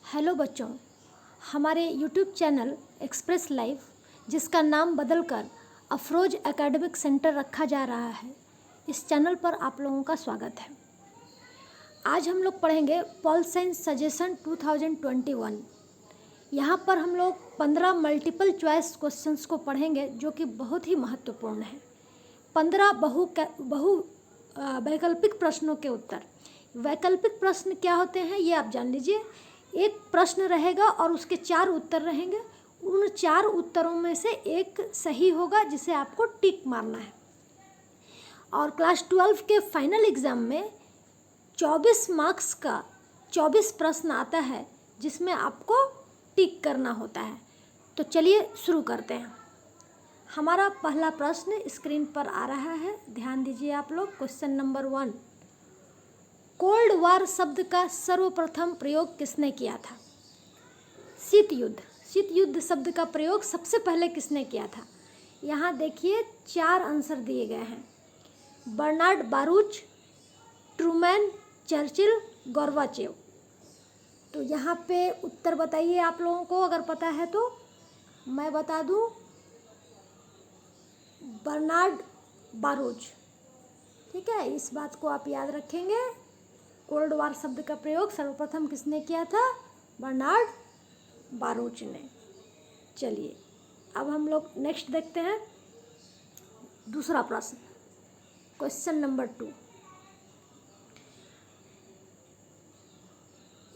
Hello बच्चों, हमारे YouTube channel express live, जिसका नाम बदलकर अफरोज एकेडमिक सेंटर रखा जा रहा है, इस चैनल पर आप लोगों का स्वागत है। आज हम लोग पढ़ेंगे पॉल साइंस सजेशन 2021। यहाँ पर हम लोग 15 मल्टीपल चॉइस क्वेश्चंस को पढ़ेंगे जो कि बहुत ही महत्वपूर्ण है। 15 बहु वैकल्पिक प्रश्नों के उत्तर। वैकल्पिक प्रश्न क्या होते हैं ये आप जान लीजिए। एक प्रश्न रहेगा और उसके 4 उत्तर रहेंगे। उन 4 उत्तरों में से एक सही होगा जिसे आपको टिक मारना है। और क्लास 12 के फाइनल एग्ज़ाम में 24 मार्क्स का 24 प्रश्न आता है जिसमें आपको टिक करना होता है। तो चलिए शुरू करते हैं। हमारा पहला प्रश्न स्क्रीन पर आ रहा है, ध्यान दीजिए आप लोग। क्वेश्चन नंबर 1, कोल्ड वार शब्द का सर्वप्रथम प्रयोग किसने किया था? शीत युद्ध। शीत युद्ध शब्द का प्रयोग सबसे पहले किसने किया था? यहाँ देखिए 4 आंसर दिए गए हैं। Bernard Baruch, Truman, Churchill, Gorbachev. तो यहाँ पे उत्तर बताइए आप लोगों को, अगर पता है तो। मैं बता दूँ, बर्नार्ड बारूच। ठीक है, इस बात को आप याद रखेंगे। कोल्ड वार शब्द का प्रयोग सर्वप्रथम किसने किया था? बर्नार्ड बारूच ने। चलिए अब हम लोग नेक्स्ट देखते हैं। दूसरा प्रश्न, क्वेश्चन नंबर 2।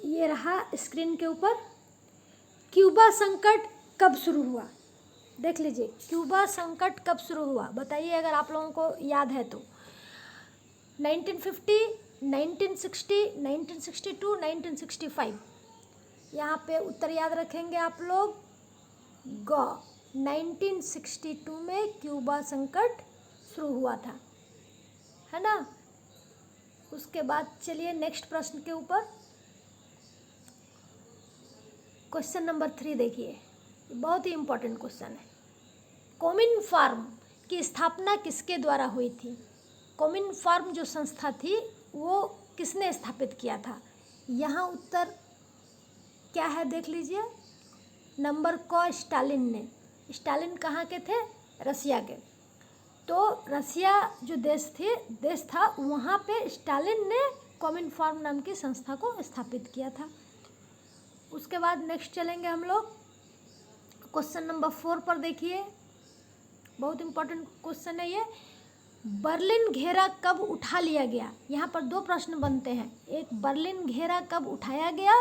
ये रहा स्क्रीन के ऊपर। क्यूबा संकट कब शुरू हुआ? देख लीजिए, क्यूबा संकट कब शुरू हुआ बताइए, अगर आप लोगों को याद है तो। 1950, 1960, 1962, 1965। यहाँ पे उत्तर याद रखेंगे आप लोग। 1962 में क्यूबा संकट शुरू हुआ था, है ना। उसके बाद चलिए नेक्स्ट प्रश्न के ऊपर। क्वेश्चन नंबर 3 देखिए, बहुत ही इम्पोर्टेंट क्वेश्चन है। कोमिनफार्म की स्थापना किसके द्वारा हुई थी? कोमिनफार्म जो संस्था थी वो किसने स्थापित किया था? यहाँ उत्तर क्या है देख लीजिए। नंबर क, स्टालिन ने। स्टालिन कहाँ के थे? रसिया के। तो रसिया जो देश था वहाँ पे स्टालिन ने कोमिनफार्म नाम की संस्था को स्थापित किया था। उसके बाद नेक्स्ट चलेंगे हम लोग। क्वेश्चन नंबर 4 पर देखिए, बहुत इम्पोर्टेंट क्वेश्चन है ये। बर्लिन घेरा कब उठा लिया गया? यहाँ पर 2 प्रश्न बनते हैं। एक बर्लिन घेरा कब उठाया गया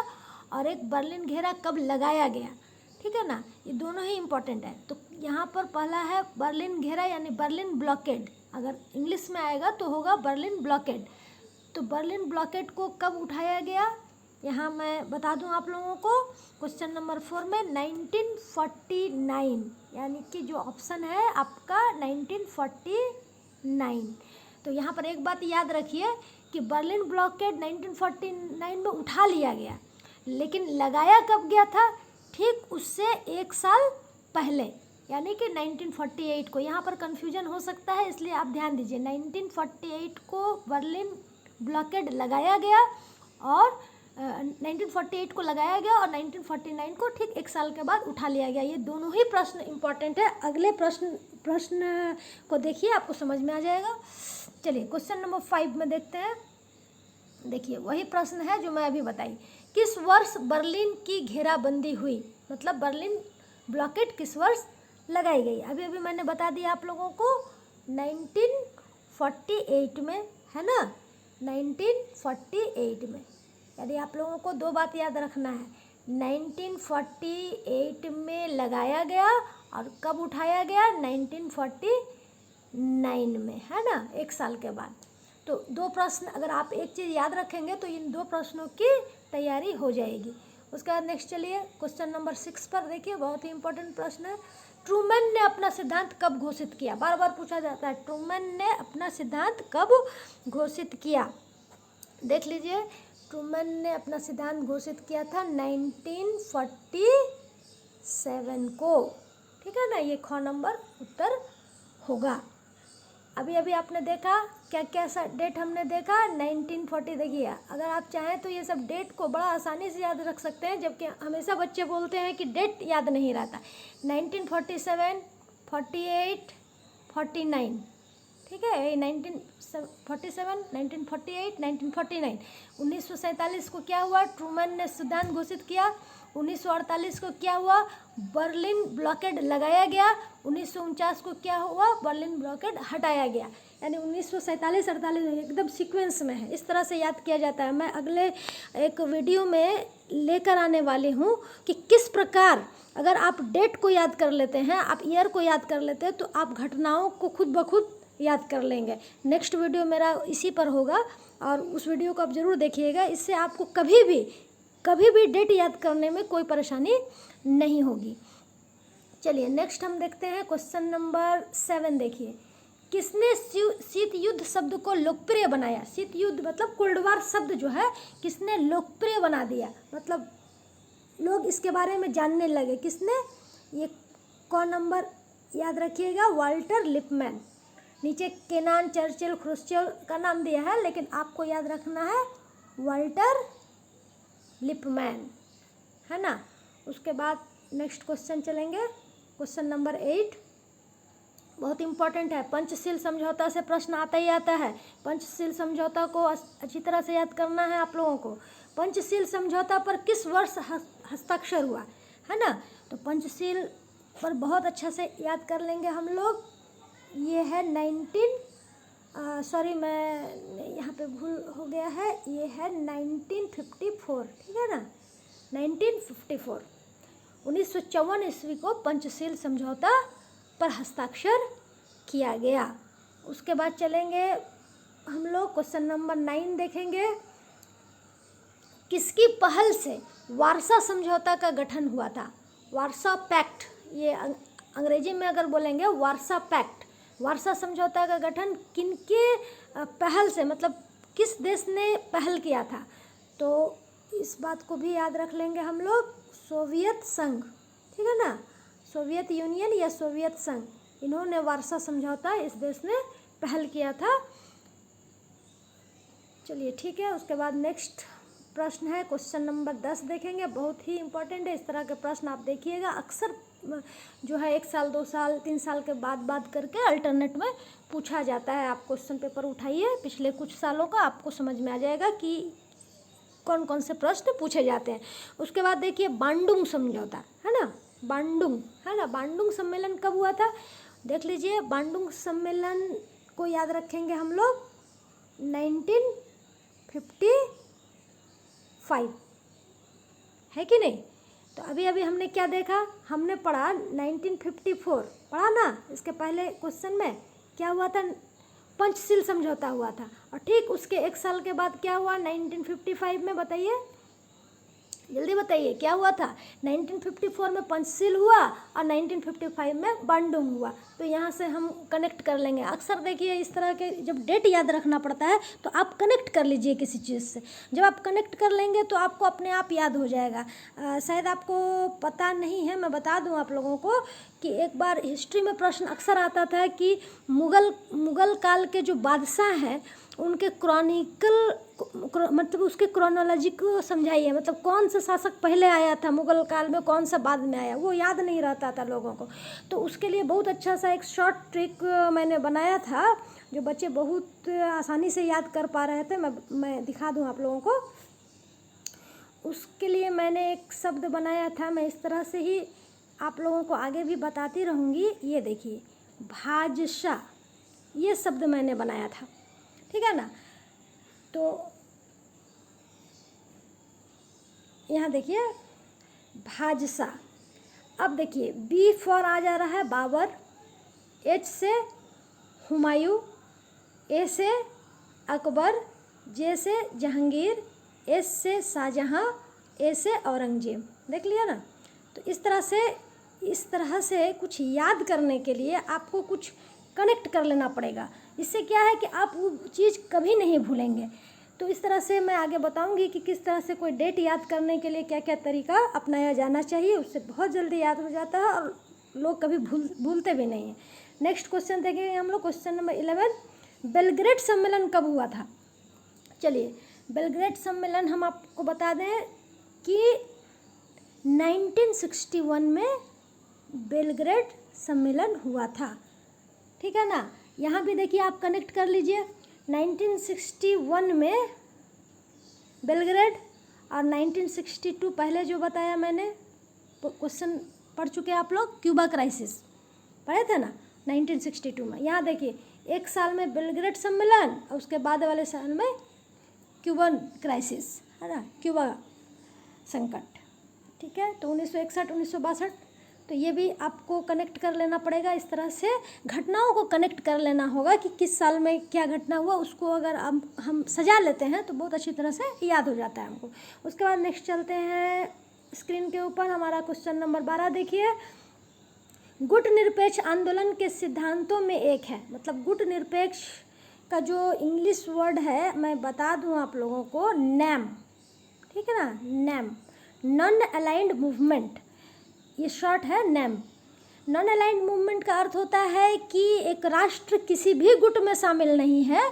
और एक बर्लिन घेरा कब लगाया गया। ठीक है ना, ये दोनों ही इम्पोर्टेंट है। तो यहाँ पर पहला है बर्लिन घेरा यानी बर्लिन ब्लॉकेड। अगर इंग्लिश में आएगा तो होगा बर्लिन ब्लॉकेड। तो बर्लिन ब्लॉकेड को कब उठाया गया यहाँ मैं बता दूं आप लोगों को। क्वेश्चन नंबर 4 में 1949, यानी कि जो ऑप्शन है आपका 1949। तो यहाँ पर एक बात याद रखिए कि बर्लिन ब्लॉकेड 1949 में उठा लिया गया, लेकिन लगाया कब गया था? ठीक उससे 1 साल पहले, यानी कि 1948 को। यहाँ पर कन्फ्यूजन हो सकता है, इसलिए आप ध्यान दीजिए। 1948 को बर्लिन ब्लॉकेड लगाया गया और 1948 को लगाया गया और 1949 को ठीक 1 साल के बाद उठा लिया गया। ये दोनों ही प्रश्न इम्पॉर्टेंट है। अगले प्रश्न को देखिए, आपको समझ में आ जाएगा। चलिए क्वेश्चन नंबर 5 में देखते हैं। देखिए वही प्रश्न है जो मैं अभी बताई। किस वर्ष बर्लिन की घेराबंदी हुई? मतलब बर्लिन ब्लॉकेड किस वर्ष लगाई गई? अभी अभी मैंने बता दिया आप लोगों को, 1948 में, है ना। 1948 में। यदि आप लोगों को 2 बात याद रखना है, 1948 में लगाया गया और कब उठाया गया? 1949 में, है ना, 1 साल के बाद। तो 2 प्रश्न अगर आप एक चीज़ याद रखेंगे तो इन 2 प्रश्नों की तैयारी हो जाएगी। उसके बाद नेक्स्ट चलिए क्वेश्चन नंबर 6 पर देखिए, बहुत ही इंपॉर्टेंट प्रश्न है। ट्रूमैन ने अपना सिद्धांत कब घोषित किया? बार बार पूछा जाता है, ट्रूमैन ने अपना सिद्धांत कब घोषित किया? देख लीजिए, ट्रूमैन ने अपना सिद्धांत घोषित किया था 1947 को। ठीक है ना, ये ख नंबर उत्तर होगा। अभी अभी आपने देखा क्या क्या सा डेट हमने देखा 1940। देखिए अगर आप चाहें तो ये सब डेट को बड़ा आसानी से याद रख सकते हैं, जबकि हमेशा बच्चे बोलते हैं कि डेट याद नहीं रहता। 1947, 48, 49, ठीक है, ये 1947, 1948, 1949। 1947 को क्या हुआ, ट्रूमैन ने सिद्धांत घोषित किया। 1948 को क्या हुआ, बर्लिन ब्लॉकेड लगाया गया। 1949 को क्या हुआ, बर्लिन ब्लॉकेड हटाया गया। यानी 1947, 48 एकदम सीक्वेंस में है, इस तरह से याद किया जाता है। मैं अगले एक वीडियो में लेकर आने वाली हूँ कि किस प्रकार अगर आप डेट को याद कर लेते हैं, आप ईयर को याद कर लेते हैं, तो आप घटनाओं को खुद ब खुद याद कर लेंगे। नेक्स्ट वीडियो मेरा इसी पर होगा और उस वीडियो को आप ज़रूर देखिएगा। इससे आपको कभी भी डेट याद करने में कोई परेशानी नहीं होगी। चलिए नेक्स्ट हम देखते हैं क्वेश्चन नंबर 7। देखिए, किसने शीत युद्ध शब्द को लोकप्रिय बनाया। शीत युद्ध मतलब कोल्ड वार शब्द जो है किसने लोकप्रिय बना दिया, मतलब लोग इसके बारे में जानने लगे। किसने, ये कौन नंबर याद रखिएगा, वाल्टर लिपमैन। नीचे केनान, चर्चिल, ख्रुश्चेव का नाम दिया है, लेकिन आपको याद रखना है वाल्टर लिपमैन, है ना। उसके बाद नेक्स्ट क्वेश्चन चलेंगे, क्वेश्चन नंबर 8, बहुत इंपॉर्टेंट है। पंचशील समझौता से प्रश्न आता ही आता है। पंचशील समझौता को अच्छी तरह से याद करना है आप लोगों को। पंचशील समझौता पर किस वर्ष हस्ताक्षर हुआ, है ना। तो पंचशील पर बहुत अच्छा से याद कर लेंगे हम लोग। ये है मैं यहाँ पे भूल हो गया है, ये है 1954, ठीक है ना, 1954। 1954 ईस्वी को पंचशील समझौता पर हस्ताक्षर किया गया। उसके बाद चलेंगे हम लोग क्वेश्चन नंबर 9 देखेंगे। किसकी पहल से वारसा समझौता का गठन हुआ था। वारसा पैक्ट, ये अंग्रेजी में अगर बोलेंगे वारसा पैक्ट, वारसा समझौता का गठन किनके पहल से, मतलब किस देश ने पहल किया था। तो इस बात को भी याद रख लेंगे हम लोग, सोवियत संघ, ठीक है ना, सोवियत यूनियन या सोवियत संघ, इन्होंने वारसा समझौता इस देश ने पहल किया था। चलिए ठीक है। उसके बाद नेक्स्ट प्रश्न है क्वेश्चन नंबर 10 देखेंगे, बहुत ही इंपॉर्टेंट है। इस तरह के प्रश्न आप देखिएगा, अक्सर जो है 1 साल 2 साल 3 साल के बाद करके अल्टरनेट में पूछा जाता है। आप क्वेश्चन पेपर उठाइए पिछले कुछ सालों का, आपको समझ में आ जाएगा कि कौन कौन से प्रश्न पूछे जाते हैं। उसके बाद देखिए बांडुंग समझौता, है ना, बांडुंग, है ना। बांडुंग सम्मेलन कब हुआ था, देख लीजिए। बांडुंग सम्मेलन को याद रखेंगे हम लोग 1955, है कि नहीं। तो अभी हमने क्या देखा, हमने पढ़ा 1954, पढ़ा ना। इसके पहले क्वेश्चन में क्या हुआ था, पंचशील समझौता हुआ था। और ठीक उसके 1 साल के बाद क्या हुआ 1955 में, बताइए जल्दी बताइए क्या हुआ था। 1954 में पंचशील हुआ और 1955 में बांडुंग हुआ। तो यहाँ से हम कनेक्ट कर लेंगे। अक्सर देखिए इस तरह के जब डेट याद रखना पड़ता है तो आप कनेक्ट कर लीजिए किसी चीज़ से। जब आप कनेक्ट कर लेंगे तो आपको अपने आप याद हो जाएगा। शायद आपको पता नहीं है, मैं बता दूँ आप लोगों को कि एक बार हिस्ट्री में प्रश्न अक्सर आता था कि मुग़ल काल के जो बादशाह हैं उनके मतलब उसके क्रोनोलॉजी को समझाइए, मतलब कौन सा शासक पहले आया था मुग़ल काल में, कौन सा बाद में आया, वो याद नहीं रहता था लोगों को। तो उसके लिए बहुत अच्छा सा एक शॉर्ट ट्रिक मैंने बनाया था जो बच्चे बहुत आसानी से याद कर पा रहे थे। मैं दिखा दूँ आप लोगों को। उसके लिए मैंने एक शब्द बनाया था, मैं इस तरह से ही आप लोगों को आगे भी बताती रहूँगी। ये देखिए भाजशा, ये शब्द मैंने बनाया था, ठीक है ना। तो यहाँ देखिए भाजशा। अब देखिए बी फॉर आ जा रहा है बाबर, एच से हुमायूं, ए से अकबर, जे से जहांगीर, एस से शाहजहां, ए से औरंगजेब। देख लिया ना। तो इस तरह से कुछ याद करने के लिए आपको कुछ कनेक्ट कर लेना पड़ेगा। इससे क्या है कि आप वो चीज़ कभी नहीं भूलेंगे। तो इस तरह से मैं आगे बताऊंगी कि किस तरह से कोई डेट याद करने के लिए क्या क्या तरीका अपनाया जाना चाहिए, उससे बहुत जल्दी याद हो जाता है और लोग कभी भूलते भी नहीं हैं। नेक्स्ट क्वेश्चन देखेंगे हम लोग, क्वेश्चन नंबर 11। बेलग्रेड सम्मेलन कब हुआ था? चलिए, बेलग्रेड सम्मेलन हम आपको बता दें कि 1961 में बेलग्रेड सम्मेलन हुआ था। ठीक है ना, यहाँ भी देखिए आप कनेक्ट कर लीजिए। 1961 में बेलग्रेड और 1962 पहले जो बताया मैंने क्वेश्चन पढ़ चुके आप लोग, क्यूबा क्राइसिस पढ़े थे ना 1962 में। यहाँ देखिए एक साल में बेलग्रेड सम्मेलन और उसके बाद वाले साल में क्यूबन क्राइसिस, है ना, क्यूबा संकट। ठीक है, तो 1961 1962, तो ये भी आपको कनेक्ट कर लेना पड़ेगा। इस तरह से घटनाओं को कनेक्ट कर लेना होगा कि किस साल में क्या घटना हुआ, उसको अगर हम सजा लेते हैं तो बहुत अच्छी तरह से याद हो जाता है हमको। उसके बाद नेक्स्ट चलते हैं स्क्रीन के ऊपर, हमारा क्वेश्चन नंबर 12 देखिए। गुट निरपेक्ष आंदोलन के सिद्धांतों में एक है, मतलब गुट निरपेक्ष का जो इंग्लिश वर्ड है मैं बता दूं आप लोगों को, नैम। ठीक है ना, नैम, नॉन अलाइंड मूवमेंट, ये शॉर्ट है नैम। नॉन अलाइंड मूवमेंट का अर्थ होता है कि एक राष्ट्र किसी भी गुट में शामिल नहीं है,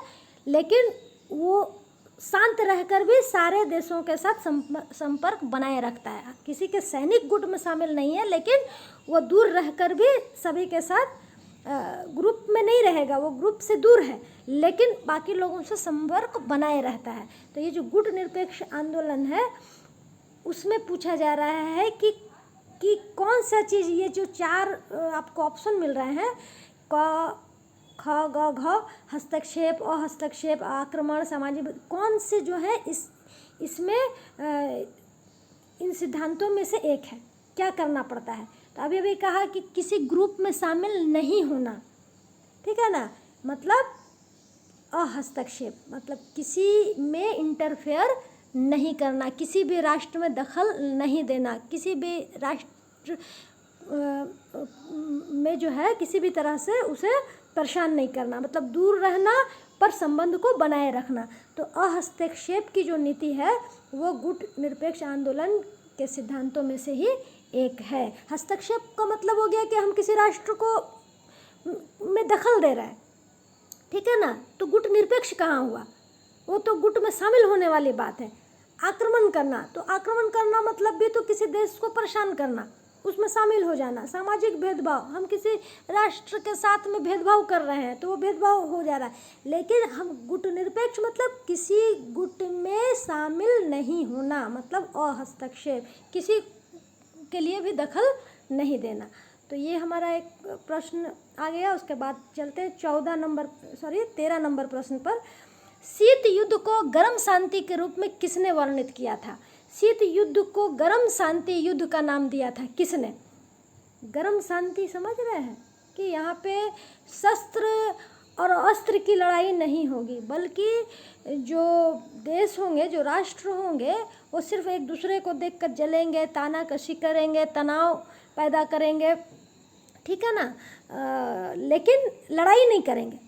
लेकिन वो शांत रहकर भी सारे देशों के साथ संपर्क बनाए रखता है। किसी के सैनिक गुट में शामिल नहीं है, लेकिन वो दूर रहकर भी सभी के साथ ग्रुप में नहीं रहेगा, वो ग्रुप से दूर है, लेकिन बाकी लोगों से संपर्क बनाए रहता है। तो ये जो गुट निरपेक्ष आंदोलन है उसमें पूछा जा रहा है कि कौन सा चीज़, ये जो चार आपको ऑप्शन मिल रहे हैं, क ख ग घ, हस्तक्षेप, अहस्तक्षेप, आक्रमण, सामाजिक, कौन से जो है इसमें इन सिद्धांतों में से एक है, क्या करना पड़ता है? तो अभी अभी कहा कि किसी ग्रुप में शामिल नहीं होना। ठीक है ना, मतलब अहस्तक्षेप, मतलब किसी में इंटरफेयर नहीं करना, किसी भी राष्ट्र में दखल नहीं देना, किसी भी राष्ट्र में जो है किसी भी तरह से उसे परेशान नहीं करना, मतलब दूर रहना पर संबंध को बनाए रखना। तो अहस्तक्षेप की जो नीति है वो गुट निरपेक्ष आंदोलन के सिद्धांतों में से ही एक है। हस्तक्षेप का मतलब हो गया कि हम किसी राष्ट्र को में दखल दे रहे हैं। ठीक है ना, तो गुट निरपेक्ष कहाँ हुआ, वो तो गुट में शामिल होने वाली बात है। आक्रमण करना, तो आक्रमण करना मतलब भी तो किसी देश को परेशान करना, उसमें शामिल हो जाना। सामाजिक भेदभाव, हम किसी राष्ट्र के साथ में भेदभाव कर रहे हैं तो वो भेदभाव हो जा रहा है, लेकिन हम गुट निरपेक्ष मतलब किसी गुट में शामिल नहीं होना, मतलब अहस्तक्षेप, किसी के लिए भी दखल नहीं देना। तो ये हमारा एक प्रश्न आ गया। उसके बाद चलते हैं 13 नंबर प्रश्न पर। शीत युद्ध को गर्म शांति के रूप में किसने वर्णित किया था? शीत युद्ध को गर्म शांति युद्ध का नाम दिया था किसने? गर्म शांति समझ रहे हैं कि यहाँ पे शस्त्र और अस्त्र की लड़ाई नहीं होगी, बल्कि जो देश होंगे, जो राष्ट्र होंगे, वो सिर्फ एक दूसरे को देखकर जलेंगे, तानाकशी करेंगे, तनाव पैदा करेंगे। ठीक है ना, लेकिन लड़ाई नहीं करेंगे।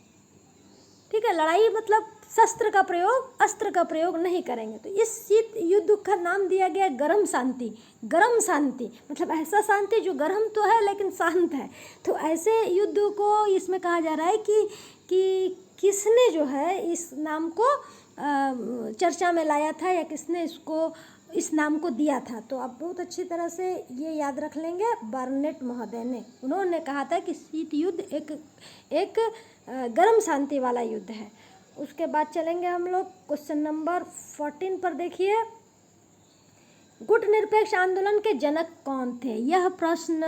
ठीक है, लड़ाई मतलब शस्त्र का प्रयोग, अस्त्र का प्रयोग नहीं करेंगे। तो इस शीत युद्ध का नाम दिया गया गर्म शांति। गर्म शांति मतलब ऐसा शांति जो गर्म तो है लेकिन शांत है। तो ऐसे युद्ध को इसमें कहा जा रहा है कि किसने जो है इस नाम को चर्चा में लाया था, या किसने इसको इस नाम को दिया था। तो आप बहुत अच्छी तरह से ये याद रख लेंगे, बार्नेट महोदय ने, उन्होंने कहा था कि शीत युद्ध एक गर्म शांति वाला युद्ध है। उसके बाद चलेंगे हम लोग क्वेश्चन नंबर 14 पर। देखिए, गुट निरपेक्ष आंदोलन के जनक कौन थे? यह प्रश्न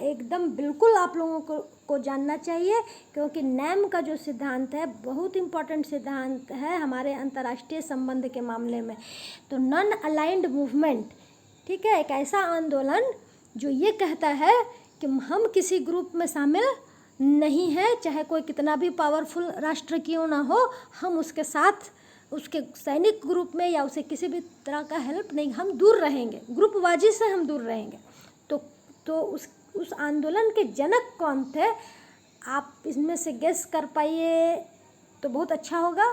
एकदम बिल्कुल आप लोगों को जानना चाहिए, क्योंकि नैम का जो सिद्धांत है बहुत इम्पोर्टेंट सिद्धांत है हमारे अंतर्राष्ट्रीय संबंध के मामले में। तो नॉन अलाइंड मूवमेंट, ठीक है, एक ऐसा आंदोलन जो ये कहता है कि हम किसी ग्रुप में शामिल नहीं है, चाहे कोई कितना भी पावरफुल राष्ट्र क्यों ना हो, हम उसके साथ, उसके सैनिक ग्रुप में या उसे किसी भी तरह का हेल्प नहीं, हम दूर रहेंगे, ग्रुपबाजी से हम दूर रहेंगे। तो उस आंदोलन के जनक कौन थे? आप इसमें से गेस कर पाइए तो बहुत अच्छा होगा।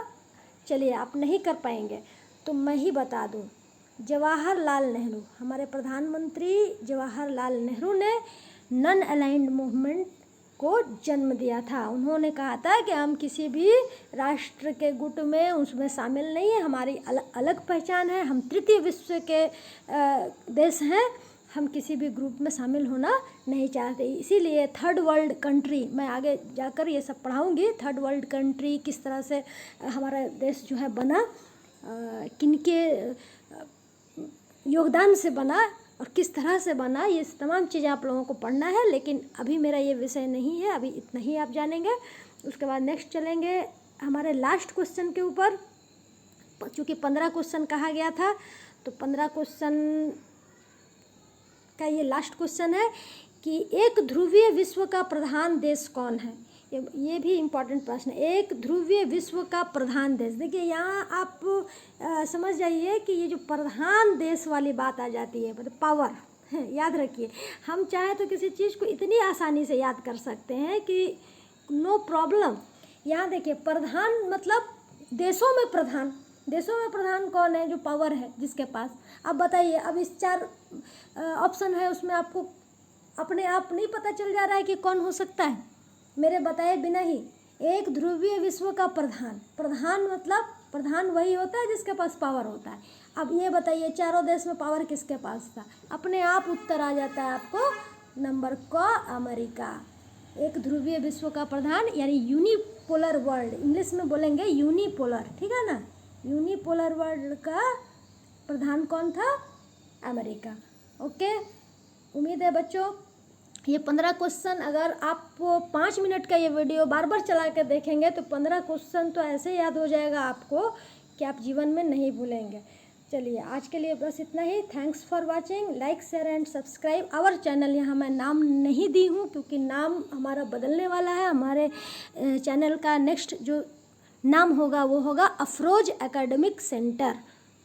चलिए, आप नहीं कर पाएंगे तो मैं ही बता दूं, जवाहरलाल नेहरू, हमारे प्रधानमंत्री जवाहरलाल नेहरू ने नॉन अलाइंड मूवमेंट को जन्म दिया था। उन्होंने कहा था कि हम किसी भी राष्ट्र के गुट में उसमें शामिल नहीं है, हमारी अलग पहचान है, हम तृतीय विश्व के देश हैं, हम किसी भी ग्रुप में शामिल होना नहीं चाहते। इसीलिए थर्ड वर्ल्ड कंट्री, मैं आगे जाकर ये सब पढ़ाऊँगी, थर्ड वर्ल्ड कंट्री किस तरह से हमारा देश जो है बना, किनके योगदान से बना और किस तरह से बना, ये तमाम चीज़ें आप लोगों को पढ़ना है। लेकिन अभी मेरा ये विषय नहीं है, अभी इतना ही आप जानेंगे। उसके बाद नेक्स्ट चलेंगे हमारे लास्ट क्वेश्चन के ऊपर। चूँकि 15 क्वेश्चन कहा गया था, तो 15 क्वेश्चन का ये लास्ट क्वेश्चन है कि एक ध्रुवीय विश्व का प्रधान देश कौन है। ये भी इम्पॉर्टेंट प्रश्न है। एक ध्रुवीय विश्व का प्रधान देश, देखिए यहाँ आप समझ जाइए कि ये जो प्रधान देश वाली बात आ जाती है, मतलब पावर है। याद रखिए, हम चाहें तो किसी चीज़ को इतनी आसानी से याद कर सकते हैं कि नो प्रॉब्लम। यहाँ देखिए, प्रधान मतलब देशों में प्रधान, देशों में प्रधान कौन है, जो पावर है जिसके पास। अब बताइए, अब इस 4 ऑप्शन है, उसमें आपको अपने आप नहीं पता चल जा रहा है कि कौन हो सकता है मेरे बताए बिना ही। एक ध्रुवीय विश्व का प्रधान, प्रधान मतलब प्रधान वही होता है जिसके पास पावर होता है। अब ये बताइए, चारों देश में पावर किसके पास था, अपने आप उत्तर आ जाता है आपको नंबर क, अमेरिका। एक ध्रुवीय विश्व का प्रधान यानी यूनिपोलर वर्ल्ड, इंग्लिश में बोलेंगे यूनिपोलर, ठीक है ना। यूनिपोलर वर्ल्ड का प्रधान कौन था, अमेरिका। ओके, उम्मीद है बच्चों ये 15 क्वेश्चन, अगर आप 5 मिनट का ये वीडियो बार बार चला कर देखेंगे तो 15 क्वेश्चन तो ऐसे याद हो जाएगा आपको कि आप जीवन में नहीं भूलेंगे। चलिए, आज के लिए बस इतना ही। Thanks for watching, like share and subscribe our channel. यहाँ मैं नाम नहीं दी हूँ क्योंकि नाम हमारा बदलने वाला है। हमारे चैनल का नेक्स्ट जो नाम होगा वो होगा अफरोज एकेडमिक सेंटर।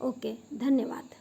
ओके, धन्यवाद।